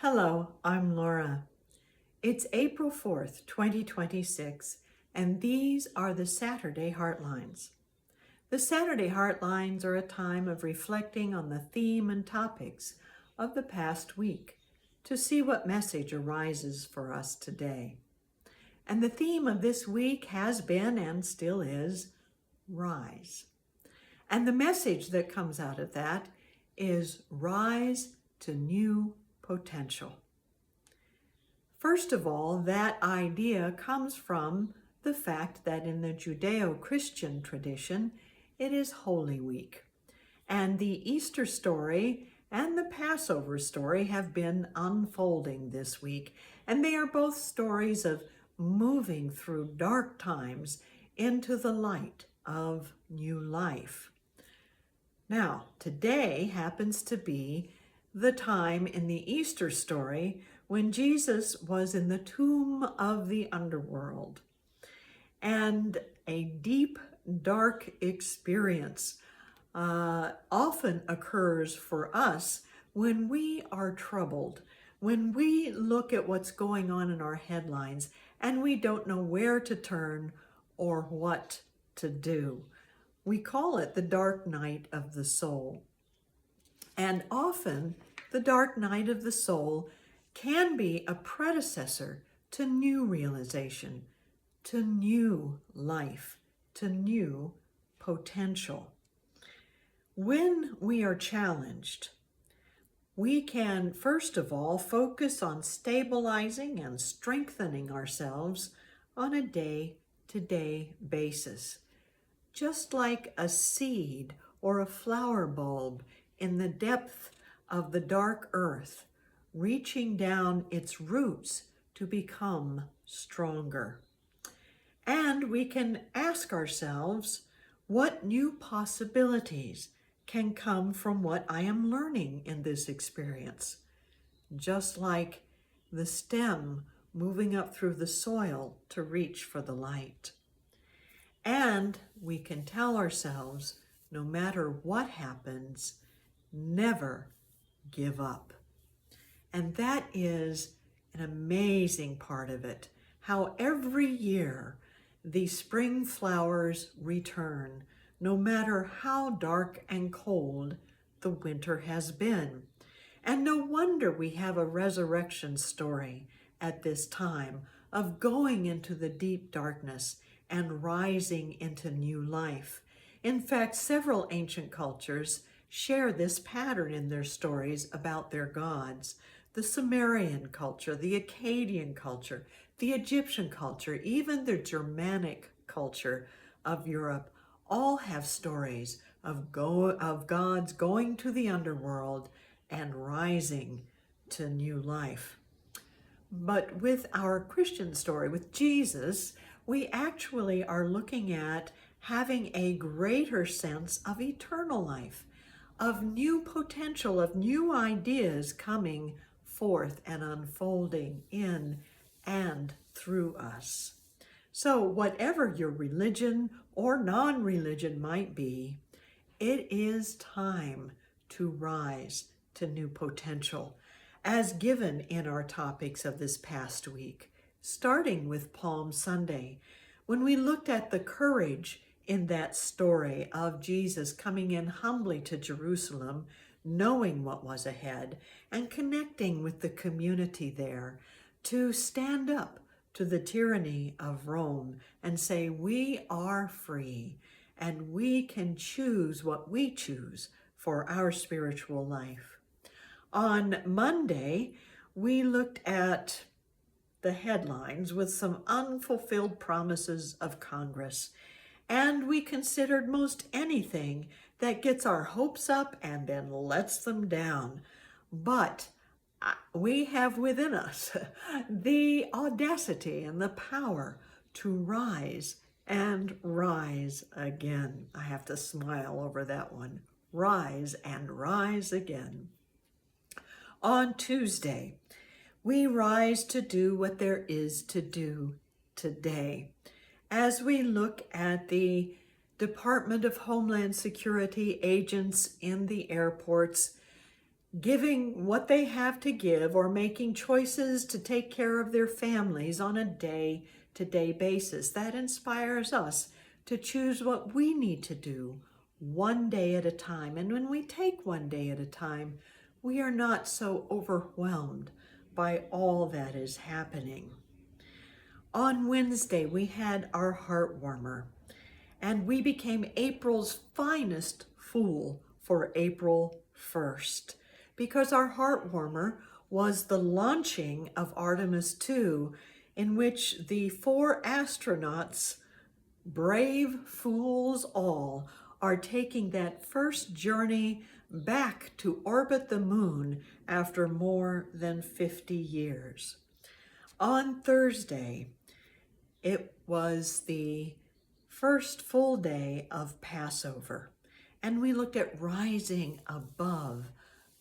Hello, I'm Laura. It's April 4th, 2026, and these are the Saturday Heartlines. The Saturday Heartlines are a time of reflecting on the theme and topics of the past week to see what message arises for us today. And the theme of this week has been and still is rise. And the message that comes out of that is rise to new potential. First of all, that idea comes from the fact that in the Judeo-Christian tradition, it is Holy Week. And the Easter story and the Passover story have been unfolding this week. And they are both stories of moving through dark times into the light of new life. Now, today happens to be the time in the Easter story when Jesus was in the tomb of the underworld. And a deep, dark experience often occurs for us when we are troubled, when we look at what's going on in our headlines and we don't know where to turn or what to do. We call it the dark night of the soul. And often, the dark night of the soul can be a predecessor to new realization, to new life, to new potential. When we are challenged, we can, first of all, focus on stabilizing and strengthening ourselves on a day-to-day basis. Just like a seed or a flower bulb in the depth of the dark earth, reaching down its roots to become stronger. And we can ask ourselves, what new possibilities can come from what I am learning in this experience? Just like the stem moving up through the soil to reach for the light. And we can tell ourselves, no matter what happens, never give up. And that is an amazing part of it, how every year the spring flowers return, no matter how dark and cold the winter has been. And no wonder we have a resurrection story at this time of going into the deep darkness and rising into new life. In fact, several ancient cultures share this pattern in their stories about their gods. The Sumerian culture, the Akkadian culture, the Egyptian culture, even the Germanic culture of Europe, all have stories of gods going to the underworld and rising to new life. But with our Christian story, with Jesus, we actually are looking at having a greater sense of eternal life, of new potential, of new ideas coming forth and unfolding in and through us. So whatever your religion or non-religion might be, it is time to rise to new potential, as given in our topics of this past week, starting with Palm Sunday, when we looked at the courage in that story of Jesus coming in humbly to Jerusalem, knowing what was ahead, and connecting with the community there to stand up to the tyranny of Rome and say, we are free and we can choose what we choose for our spiritual life. On Monday, we looked at the headlines with some unfulfilled promises of Congress, and we considered most anything that gets our hopes up and then lets them down. But we have within us the audacity and the power to rise and rise again. I have to smile over that one. Rise and rise again. On Tuesday, we rise to do what there is to do today. As we look at the Department of Homeland Security agents in the airports giving what they have to give or making choices to take care of their families on a day-to-day basis. That inspires us to choose what we need to do one day at a time. And when we take one day at a time, we are not so overwhelmed by all that is happening. On Wednesday, we had our heart warmer, and we became April's finest fool for April 1st, because our heart warmer was the launching of Artemis 2, in which the 4 astronauts, brave fools all, are taking that first journey back to orbit the moon after more than 50 years. On Thursday, it was the first full day of Passover, and we looked at rising above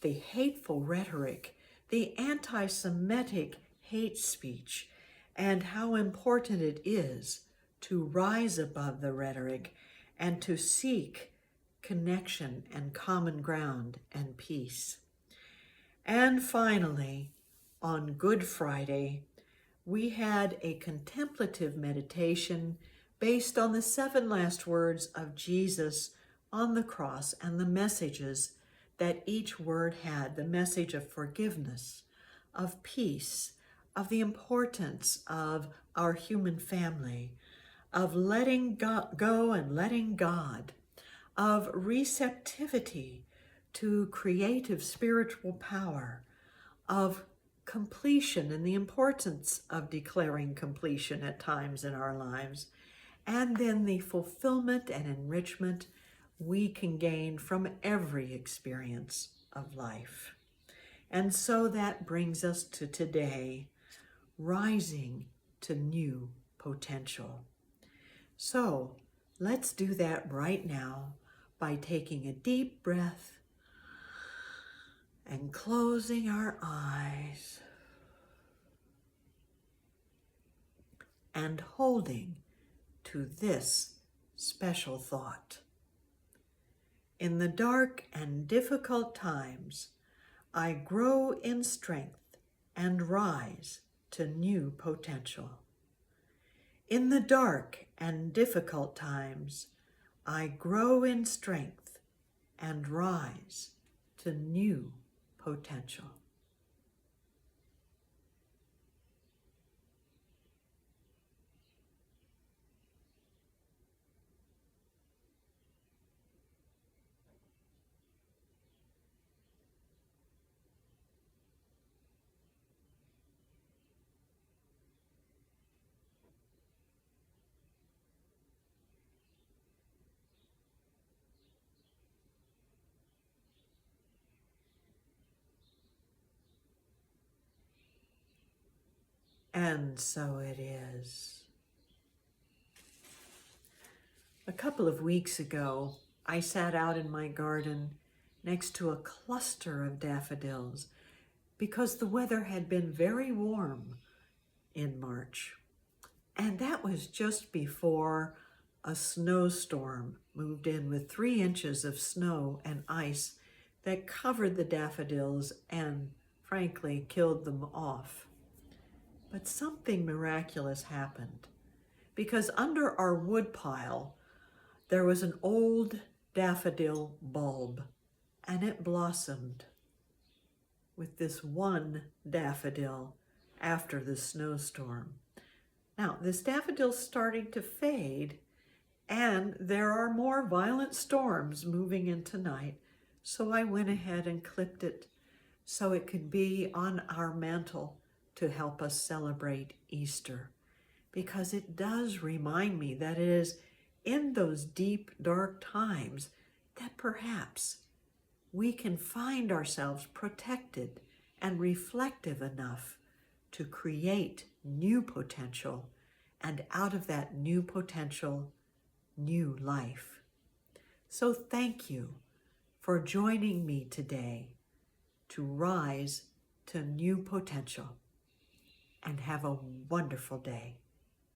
the hateful rhetoric, the anti-Semitic hate speech, and how important it is to rise above the rhetoric and to seek connection and common ground and peace. And finally, on Good Friday, we had a contemplative meditation based on the 7 last words of Jesus on the cross and the messages that each word had, the message of forgiveness, of peace, of the importance of our human family, of letting go and letting God, of receptivity to creative spiritual power, of completion and the importance of declaring completion at times in our lives, and then the fulfillment and enrichment we can gain from every experience of life. And so that brings us to today, rising to new potential. So let's do that right now by taking a deep breath and closing our eyes and holding to this special thought. In the dark and difficult times, I grow in strength and rise to new potential. In the dark and difficult times, I grow in strength and rise to new potential. And so it is. A couple of weeks ago, I sat out in my garden next to a cluster of daffodils because the weather had been very warm in March. And that was just before a snowstorm moved in with 3 inches of snow and ice that covered the daffodils and, frankly, killed them off. But something miraculous happened, because under our wood pile, there was an old daffodil bulb, and it blossomed with this one daffodil after the snowstorm. Now, this daffodil's starting to fade, and there are more violent storms moving in tonight, so I went ahead and clipped it so it could be on our mantle to help us celebrate Easter, because it does remind me that it is in those deep, dark times that perhaps we can find ourselves protected and reflective enough to create new potential, and out of that new potential, new life. So thank you for joining me today to rise to new potential, and have a wonderful day.